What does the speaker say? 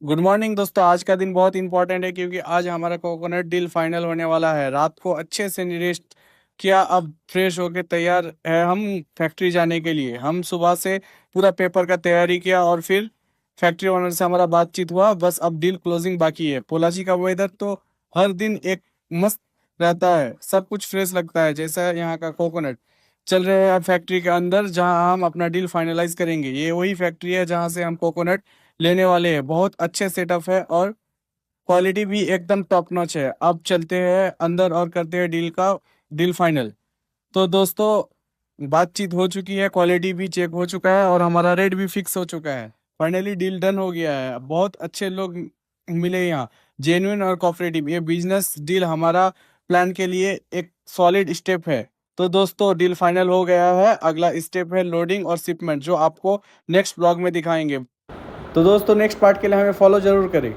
Good morning दोस्तों। आज का दिन बहुत इंपॉर्टेंट है क्योंकि आज हमारा कोकोनट डील फाइनल होने वाला है। रात को अच्छे से रेस्ट किया, अब फ्रेश होके तैयार है हम फैक्ट्री जाने के लिए। हम सुबह से पूरा पेपर का तैयारी किया और फिर फैक्ट्री ओनर से हमारा बातचीत हुआ। बस अब डील क्लोजिंग बाकी है। पोलाची का वेदर तो हर दिन एक मस्त रहता है, सब कुछ फ्रेश लगता है जैसा यहाँ का कोकोनट। चल रहे हैं फैक्ट्री के अंदर जहाँ हम अपना डील फाइनलाइज करेंगे। ये वही फैक्ट्री है जहाँ से हम कोकोनट लेने वाले हैं। बहुत अच्छे सेटअप है और क्वालिटी भी एकदम टॉप नॉच है। अब चलते हैं अंदर और करते हैं डील फाइनल। तो दोस्तों, बातचीत हो चुकी है, क्वालिटी भी चेक हो चुका है और हमारा रेट भी फिक्स हो चुका है। फाइनली डील डन हो गया है। बहुत अच्छे लोग मिले यहाँ, जेन्युइन और कोऑपरेटिव। ये बिजनेस डील हमारा प्लान के लिए एक सॉलिड स्टेप है। तो दोस्तों, डील फाइनल हो गया है। अगला स्टेप है लोडिंग और शिपमेंट, जो आपको नेक्स्ट ब्लॉग में दिखाएंगे। तो दोस्तों, नेक्स्ट पार्ट के लिए हमें फॉलो जरूर करें।